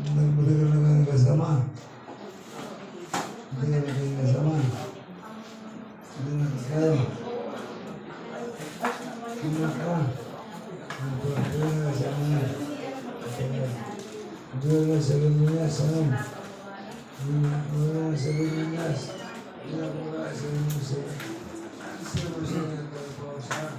Nagbuti ka na kasama. Hindi ka na kasama. Hindi na kayo. Hindi na ka. Hindi na kasama. Hindi na sa Pilipinas. Hindi na sa Pilipinas. Hindi na mula sa Pilipinas. Isa mo siya na pausa.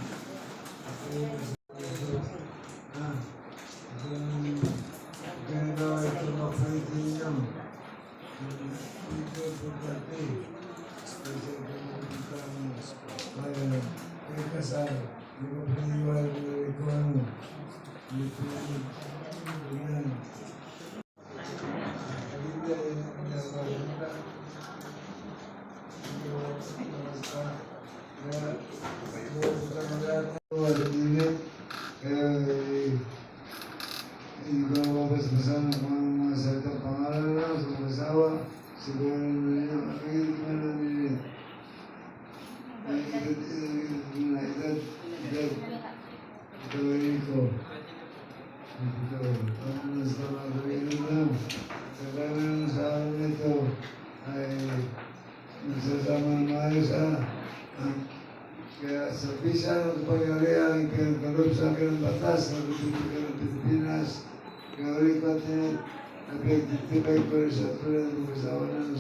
Kaya sa visa ng pangyarihan, pinagkaroon sa akin ng batas na Republika ng Pilipinas, gawin ko natin na pinagtitibay ko rin sa tulad ng kasawa na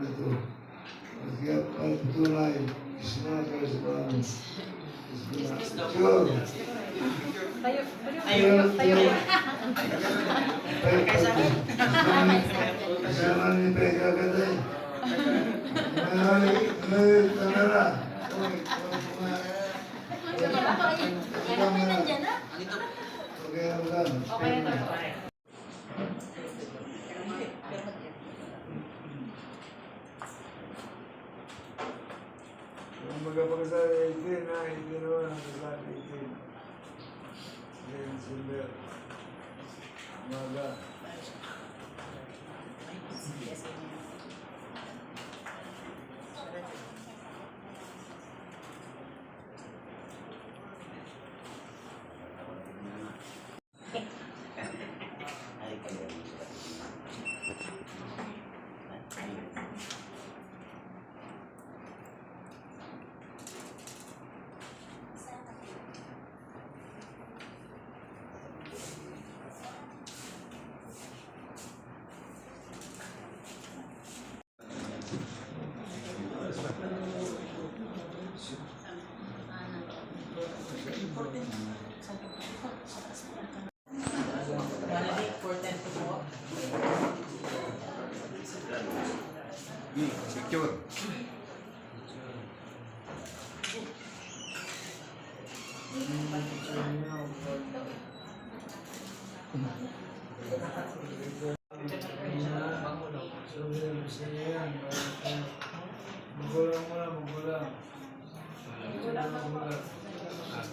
ito. At kaya patutunay, isma ka rin sa parang. Sure. Tayo. Kasama ni Peka Katay. May kamera. Magpapakasal 18 na, hindi naman ang kasal 18. Then, Silver. Umaga.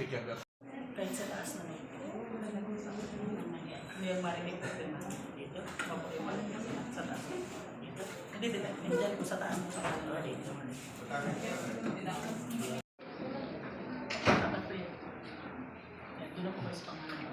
Picture. Kahit sa taas na may yung marinig natin dito, yung marinig sa taas dito. Hindi, nandiyan ko sa taas mo sa taas dito. Dapat po yun. Doon ako kayo sa pangalan.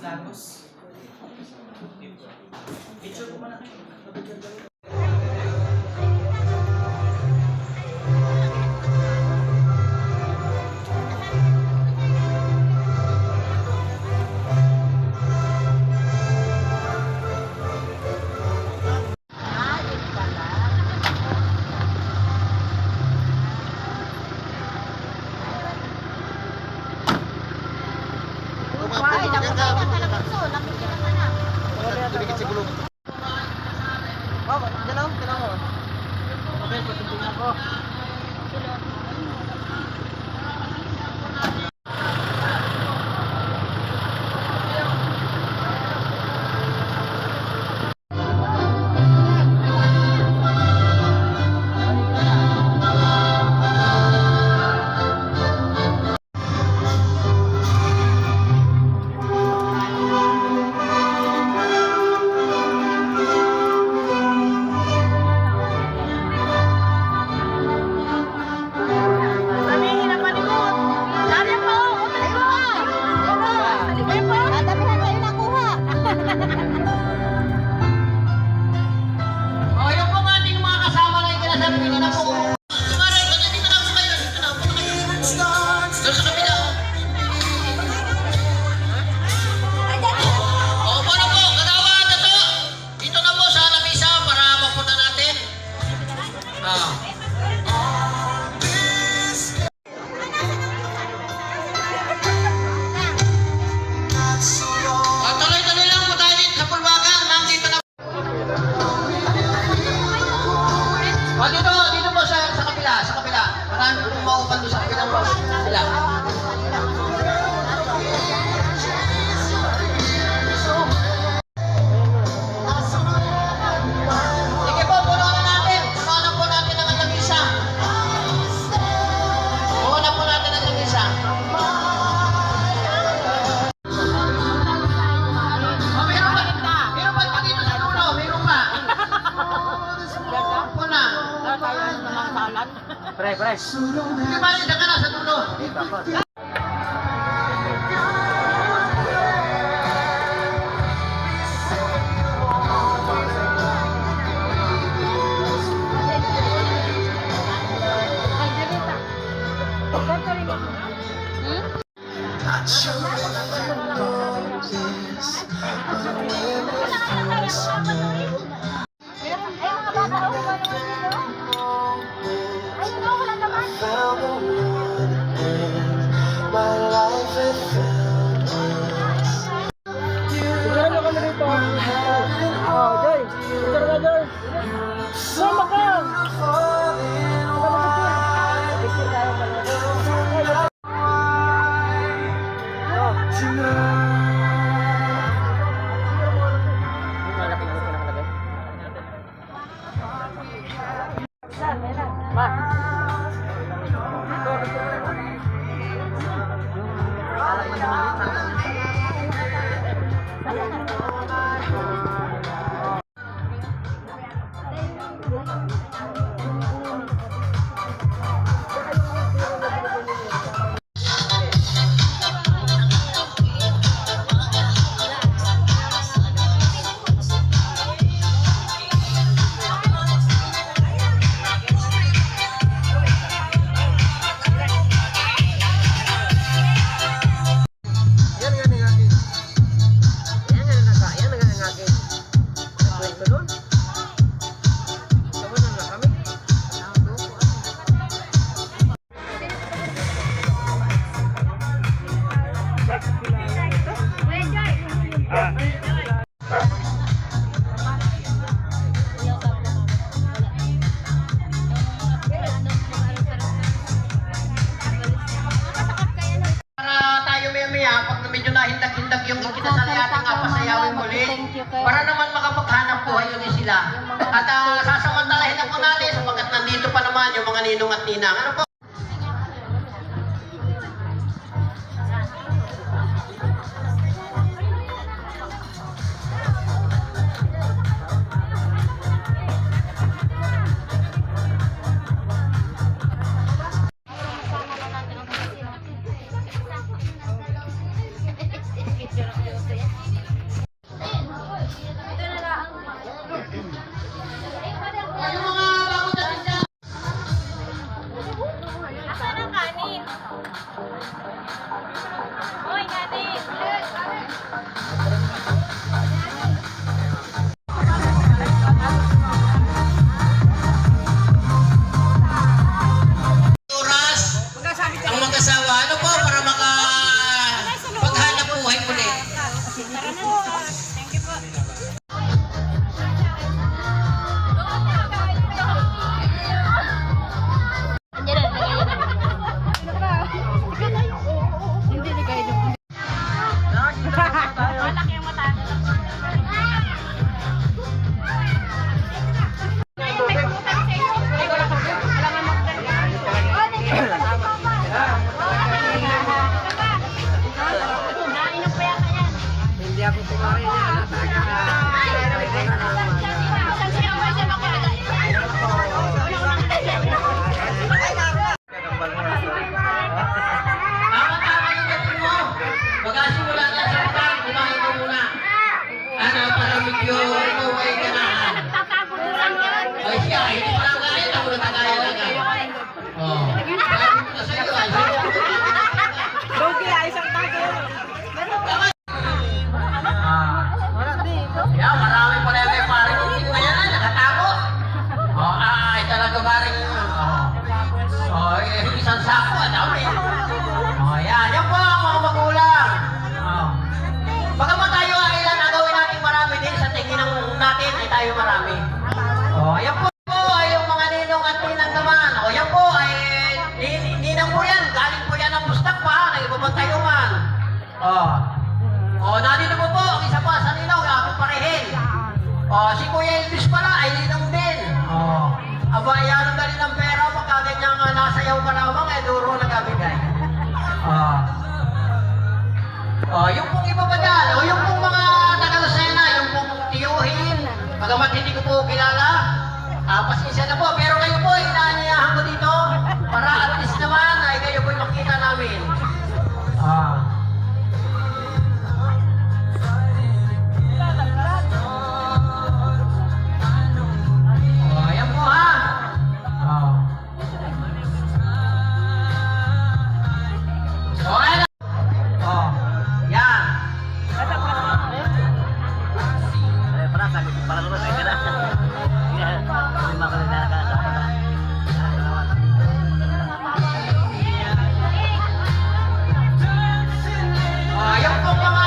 Lagos. Picture ko muna. Ay, naku, nakakalagot. Nakikita ka na. O, yung po ating mga kasama na ikinasabi nyo na po. Maray, dito na po kayo. Dito na po kayo. Doon sa kabila. O, paano po? Katawa, dato. Dito na po sa lamisa para mapunta natin. Tuloy-tuloy lang po tayo dito sa pulbagan. Nandito na. Dito po sa kabila. Marami po maupan doon sa kabilang row. Kabila. Sige po, punuan na natin. Punuan na po natin ang lamisa. Punuan na po natin ang lamisa. Meron pa dito sa dulo. Meron pa. Puna. Pre. Sige ba, dito ka na sa dulo. Medyo nahindag-hindag yung ikinasal natin nga pasayawin muli para naman makapaghanap buhay yun sila. At sasamantalahin na po natin sapagkat nandito pa naman yung mga ninong at ninang. Ano po? Yung mga bago dating dyan. Asan ang kanin? Hoy, kanin! Oras ang mag-asawa. Ano po para makapaghanap buhay muli? Tara na. Thank you po. Hindi na kayo. Malaki ang mata. Nainom pa yata yan. Hindi ako kumain na. Tama-tama yung dating mo. Magkasimula na sa utang, kumain mo muna. Ano? yung ikaw ay ganahan. Nagtatago doon lang yan. Ay siya, hindi pa lang gaya, ako natagaya lang gaya. Oh. Sabi ko na sa'yo, ay sa'yo. Yeah, marami pala yung may paring uting na yan, nakatago. Oh, ay, talaga paring, isang sako, dami. Oh, yan po ang mga magulang. Oh. Bagamat tayo ay ilan na gawin natin marami din sa tingin natin ay tayo marami. Oh, yan po ay yung mga ninong at ninang naman. Oh, yan po ay ninang po yan, galing po yan ng bustak pa, ng ibabang tayuman. Oh. Oh, nandito po ang isa pa sa ninong, aking parehin. Oh, si Kuya Elvis pala ay ninong din. Oh. Aba, yan ang dali ng pera, pagka ganyang nasayaw ka lamang, duro nagabigay. Oh. Oh, yung pong iba pa dyan, o yung pong mga taga-Lucena, yung pong tiyuhin, bagamat hindi ko po kilala, pasensya na po, pero kayo po, inaaniyahan ko dito, para at least naman, ay kayo po'y makita namin. Ayan po ha. Ayan. Yan. Yung po mga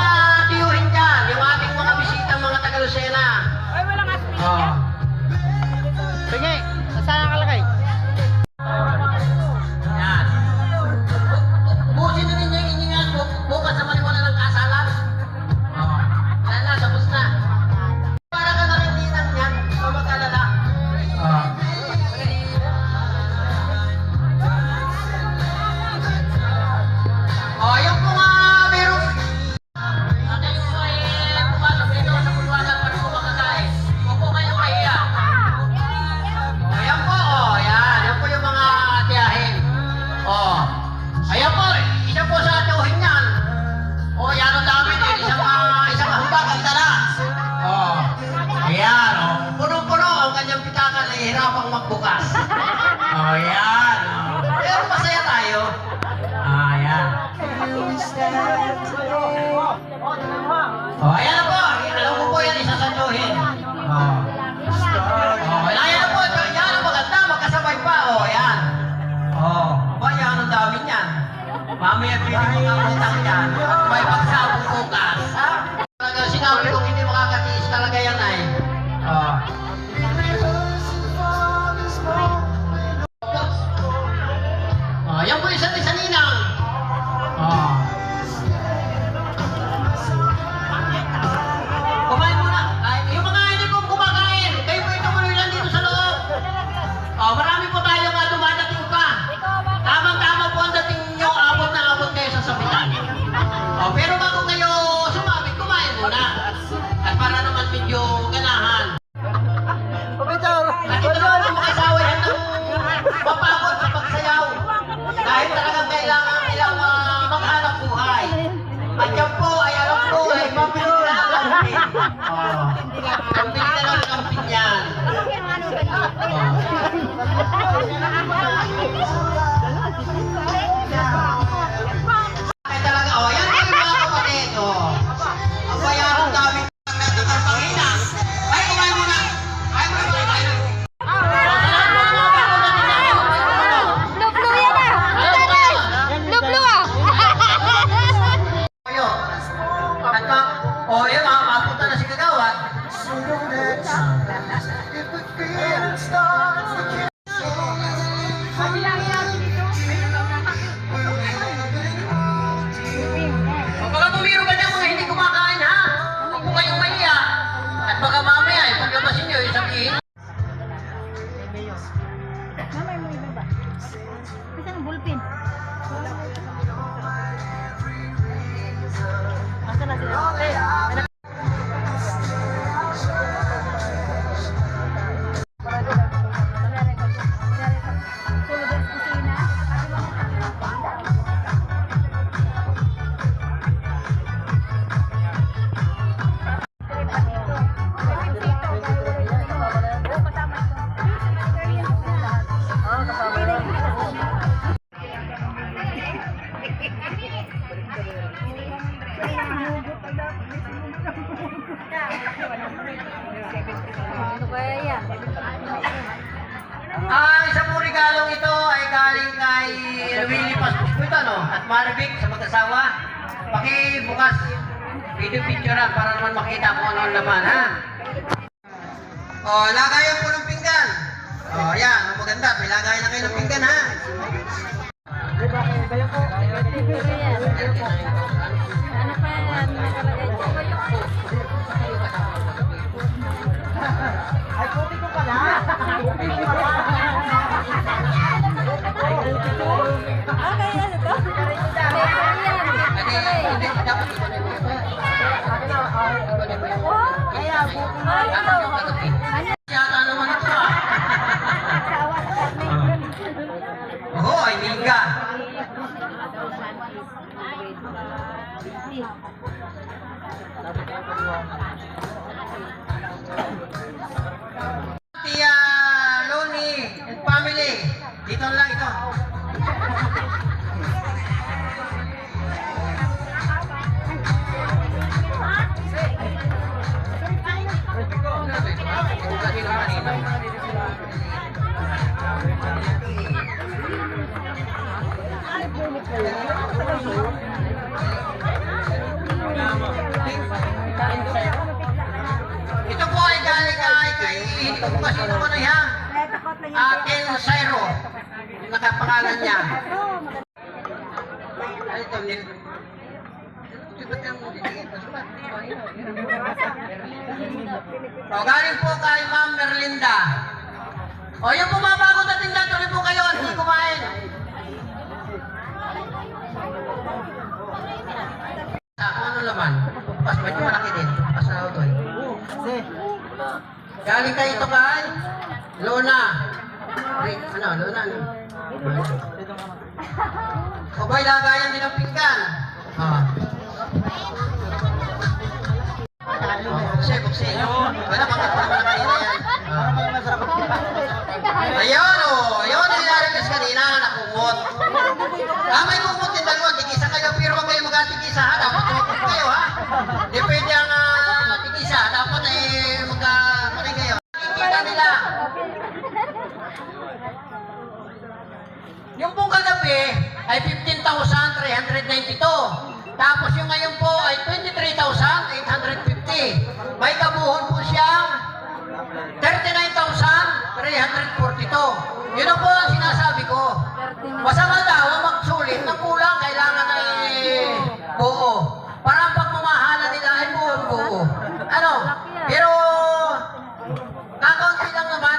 tiyuhin dyan, yung ating mga bisita, mga taga-Lucena. Ay, walang aspin yan. Sige, saan nakalagay? Yan. Busin na ninyo yung iningan bukas sa maliwala ng kasalan. Wala na, tapos na. Para ka na rin ninang yan, ikaw mag-alala. Yung mga meron. Natin po ay pumasok dito sa pulwanan para po makakain. Huwag po kayong kahiya. Ayan po, yan. Yan po yung mga tiyahin. Ayan po, isa po sa tiyuhin yan. Yan ang dami din. Isang hambag ang dala. Ayan, puno-puno ang kanyang pitakan ay hirapang magbukas. Yan. Pero masaya tayo. Ayan. Ayan na po. Alam ko po yan, isa sa tiyuhin. Ayan na po. Yan ang maganda. Magkasabay pa. Yan. Yan ang dami niyan. Mamaya pwede mo ang utang yan. At may pagsabong bukas. Talaga sinabi kong hindi makakatiis talaga yan ay. Yan po isa't isa ninang. Kumain muna. Yung mga hindi po kumakain, kayo po ituloy lang dito sa loob. Marami po tayo nga dumadating pa. Tamang-tama po ang dating nyo, abot na abot kayo sa sabitan. Pero bago kayo sumabit, kumain muna. At para naman medyo ganahan. At ito naman ang makasawa yan ng mapagod sa pagsayaw. Dahil talagang kailangan nilang maghanap buhay. At yan po ay alam ko ay mabili na lang kampin. Mabili na lang kampin yan. Ay talaga, yan po yung mga kapatid. Ang bayaran dami ng pangina. Ay, kumain muna. Ay, muna. Blue-blue yan ah. Blue-blue ah. Yun, mapunta na si Kagawad. Baka bumiro ka dyan mga hindi kumakain ha. Huwag po kayong mahiya. At baka mamaya, paglabasin nyo, sabihin. Mamay mo iba ba? Isang bullpen. Asa na sila? Ano kaya yan? Isang po regalong ito ay galing kay Willie Paspuspito, no? At Marvic sa mag-asawa. Pakibukas. Video picture para naman makita kung ano ang laman, ha? Lagayan po ng pinggan. Yan. Ang maganda. May lagayan na kayo ng pinggan, ha? Siguro yan. Ano pa yan? Nakalagay dyan. Ay, puti ko pala. Okay, ano to? Hindi, dapat ito na yung Kaya, buti. yata naman ito, ha? Oo, ay mingga. Tia Loni and family. Dito lang ito. Ito po ay galing kay hindi ko kasi naman na yan. Akin Sairo. Nakapangalan niya. Ay, ito, galing po kay Ma'am Merlinda. Yung pumabago na tinda, tuloy po kayo at hindi kumain. Ano naman? Pas, medyo malaki din. Pas na ito eh. Galing kayo ito kay Lona. Lona. O ba'y lagayan din ang pinggan? Bukse. Wala bang kapalang kayo na yan? Ayun yung nilarequest kanina, nakumot. May kumot din dalawa, tigisa kayo, pero huwag kayo mag-atigisa, ha? Dapat kumot kayo, ha? Di pwede ang tigisa, dapat mag-atigisa kayo. Kikita nila. Yung pong kagabi ay 15,392. Tapos yung ngayon po ay 23,850. May kabuhon po siyang 39,342. Yun ang po ang sinasabi ko. Masama daw ang magsulit ng kulang, kailangan ay buo. Para ang pagmamahala nila ay buo. Pero kakaunti lang naman.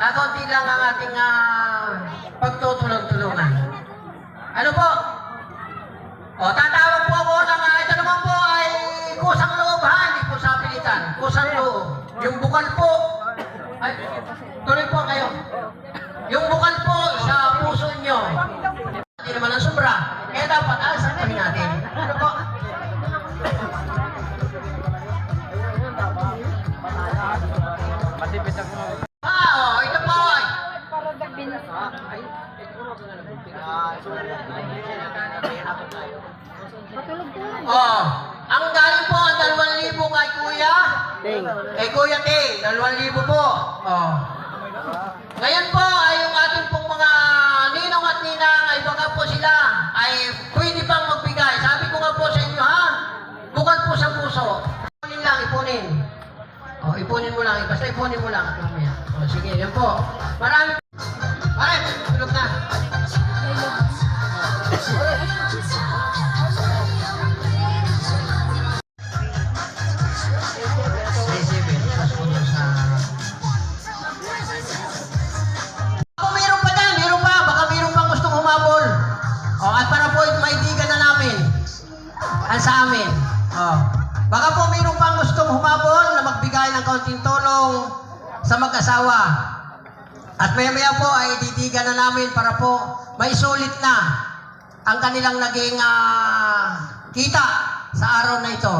Kakaunti lang ang ating pagtutulong-tulungan. Ano po? Tatawag po ako ng ito naman po ay kusang loob, ha? Hindi po sa pilitan. Kusang loob. Yung bukal po, ay, tuloy po kayo. Yung bukal po sa puso nyo, hindi naman ang sobra. Kaya dapat sabihin natin. Ano po? Ito po ay. Ang galing po ang 2,000 kay Kuya. Kay Kuya Ting, 2,000 po. Ngayon po ay yung ating pong mga ninong at ninang ay baka po sila ay pwede pang magbigay. Sabi ko nga po sa inyo, ha? Bukal po sa puso. Ipunin lang, ipunin. Ipunin mo lang. Basta ipunin mo lang at mamaya. Sige, yan po. Marami. Pare, tulog na. Sa amin. Baka po mayroon pang gustong humabol na magbigay ng kaunting tulong sa mag-asawa. At maya-maya po ay ditigan na namin para po maisulit na ang kanilang naging kita sa araw na ito.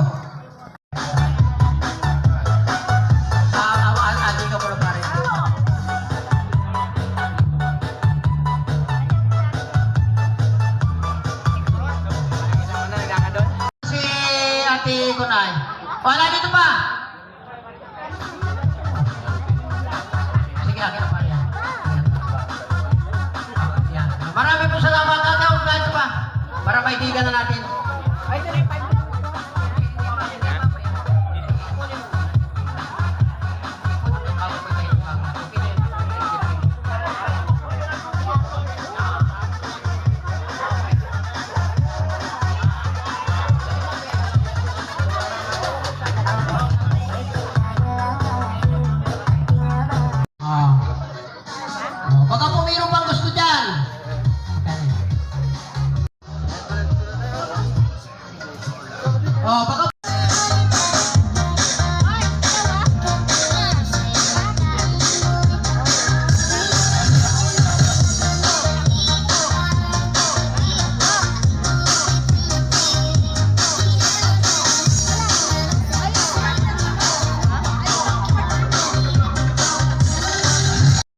Adi ka muna pare. Ate Kunay. Wala dito pa. kaibigan na natin. Baka po mayroon pang gusto dyan. Baka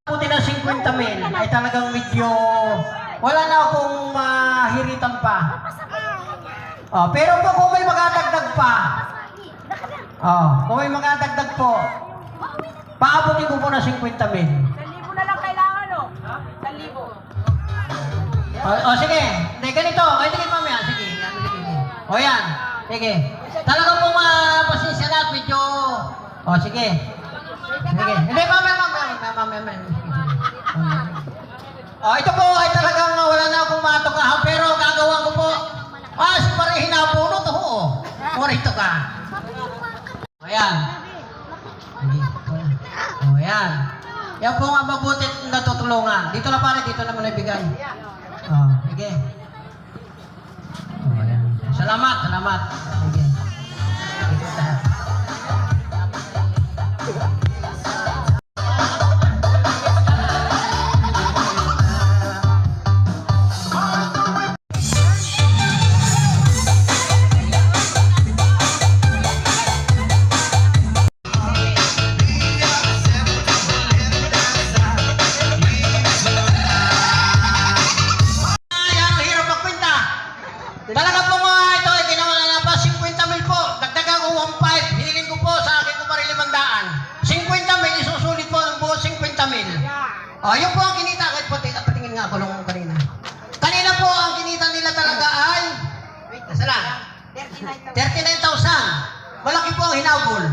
puti ng 50 mil ay talagang medyo wala na akong mahiritan pa. Pero po kung may makadagdag pa, kung may makadagdag po, paabutin ko po na 50 mil. 1,000 na lang kailangan, no? 1,000. Sige. Hindi, ganito. Ay, tingin mamaya. Sige. Yan. Sige. Talagang po pasensya na at medyo... sige. Sige. Hindi, mamaya. Ito po ay talagang wala na akong matukahan, pero gagawa ko po. Si parehin na po, no? Morito ka. Ayan. Ayan. Yan po nga mabuti natutulungan. Dito na pare, dito naman ibigay. Sige. Ayan. Salamat. Sige. Dito tayo. Talaga po ito ay ginawa na pa 50 mil po. Dagdagan ko 1.5. Hinilin ko po sa akin ko pa rin 500. 50 mil, isusulit po ng buo 50 mil. Yun po ang kinita. Kahit patingin nga ako nung kanina. Kanina po ang kinita nila talaga ay... Nasa lang? 39,000. Malaki po ang hinabol.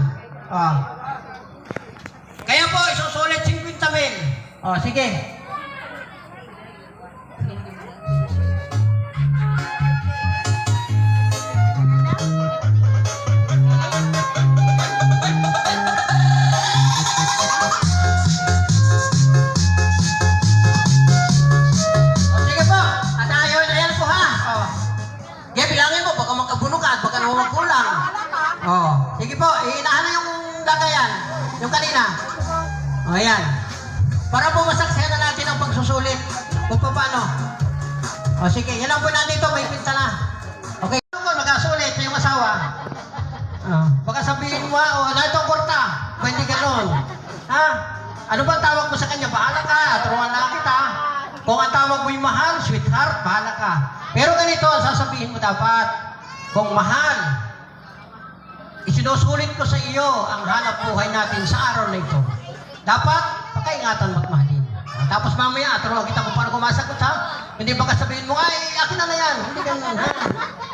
Kaya po, isusulit 50 mil. Sige. Sige po. At ayan po ha. Bilangin mo, baka makabuno ka at baka naman magkulang. Sige po, inahan na yung lagayan. Yung kanina. Ayan. Para po masaksihan na natin ang pagsusulit. Kung paano. Sige, yan lang po natin ito. May pinta na. Okay. Magkasulit yung asawa. Baka sabihin mo, na itong kurta. Pwede gano'n. Ha? Ano ba ang tawag mo sa kanya? Bahala ka. Turuan na kita. Kung ang tawag mo yung mahal, sweetheart, bahala ka. Pero ganito, sasabihin mo dapat, kung mahal, isinusulit ko sa iyo ang hanap buhay natin sa araw na ito. Dapat, pakaingatan mo't mahalin. Tapos mamaya, turuan kita kung paano kumasagot, ha? Hindi baka sabihin mo, ay, akin na yan. Hindi ganyan, ha?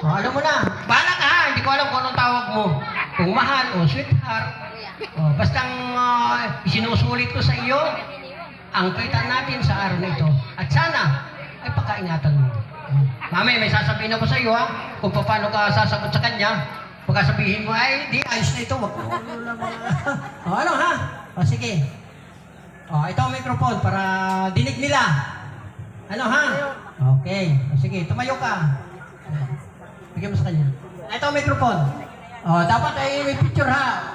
Alam mo na. Bahala ka, ha? Hindi ko alam kung anong tawag mo. Kung mahal o sweetheart. Bastang isinusulit ko sa iyo ang kita natin sa araw na ito. At sana, ay pakaingatan mo. Mamaya, may sasabihin ako sa iyo, ha? Kung paano ka sasagot sa kanya. Baka sabihin mo, ay, di, ayos na ito. Wag mo. Ano, ha? Sige. Ito ang microphone para dinig nila. Ano, ha? Okay. Sige, tumayo ka. Bigyan mo sa kanya. Ito ang microphone. Dapat ay may picture, ha?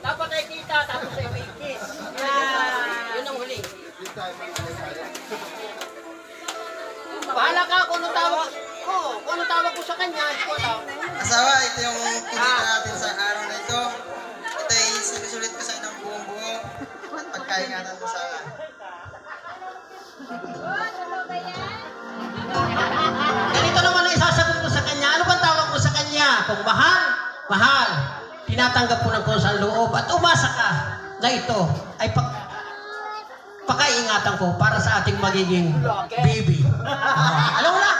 Dapat ay kita, tapos ay may kiss. Yun ang huli. Bahala ka kung anong tawag ko. Kung anong tawag ko sa kanya, hindi ko alam. Asawa, ito yung pinita natin sa araw na ito. Ito ay sinusulit ko sa inang buong buo at pagkaingatan mo sa Ganito naman ang isasagot ko sa kanya. Ano bang tawag mo sa kanya? Kung mahal, mahal. Tinatanggap ko ng kusang loob at umasa ka na ito ay pakaingatan ko para sa ating magiging baby. Alam mo na?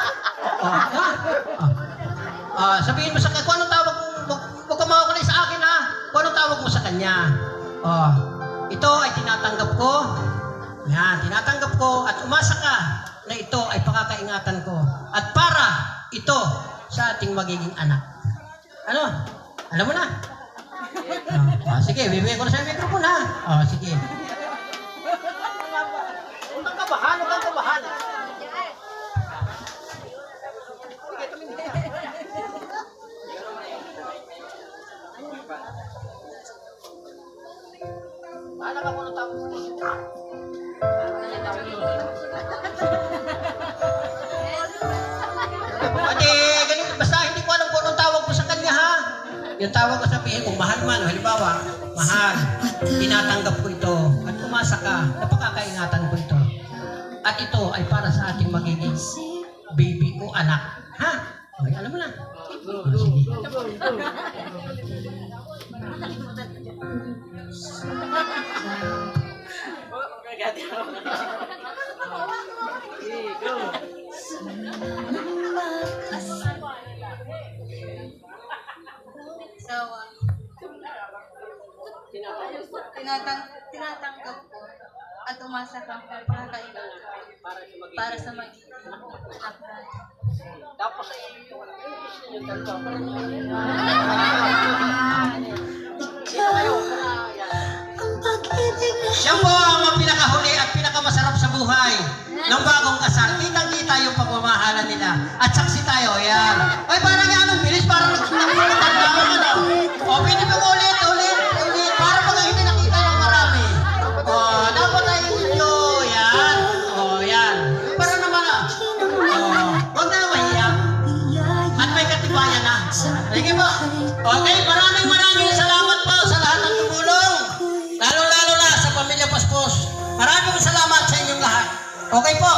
Sabihin mo sa kanya, kung anong tawag mo, huwag ka makakulay sa akin ha. Kung anong tawag mo sa kanya. Ito ay tinatanggap ko. Yan, tinatanggap ko at umasa ka na ito ay pakakaingatan ko. At para ito sa ating magiging anak. Ano? Alam mo na? Sige, bibigyan ko na sa microphone ha. Sige. Huwag kang kabahan, huwag kang kabahan. Paano ka muna tapos? Ate, ganito, basta hindi ko alam kung anong tawag mo sa kanya ha. Yung tawag ko sabihin kung mahal man, halimbawa, mahal, tinatanggap ko ito at umasa ka, napakakaingatan ko ito. At ito ay para sa ating magiging baby o anak. Ha? Okay, alam mo na. Sige. So, tinatanggap ko at umasa kang pakakainin para sa magiging anak natin. Tapos ay yung dalawa. Yan po ang pinakahuli at pinakamasarap sa buhay ng bagong kasal. Kitang-kita yung pagmamahalan nila. At saksi tayo, yan. Ay, parang yan, anong bilis, parang nagtatanda. O, pwede mo ulit. Para mga hindi nakita ng marami. O, dapat ay ito, yan. O, yan. Para naman, huwag na mahiya. At may katibayan na. Sige po. Okay, maraming salamat po sa lahat ng tumulong. Lalo na sa pamilya Paspos. Maraming salamat sa inyong lahat. Okay po.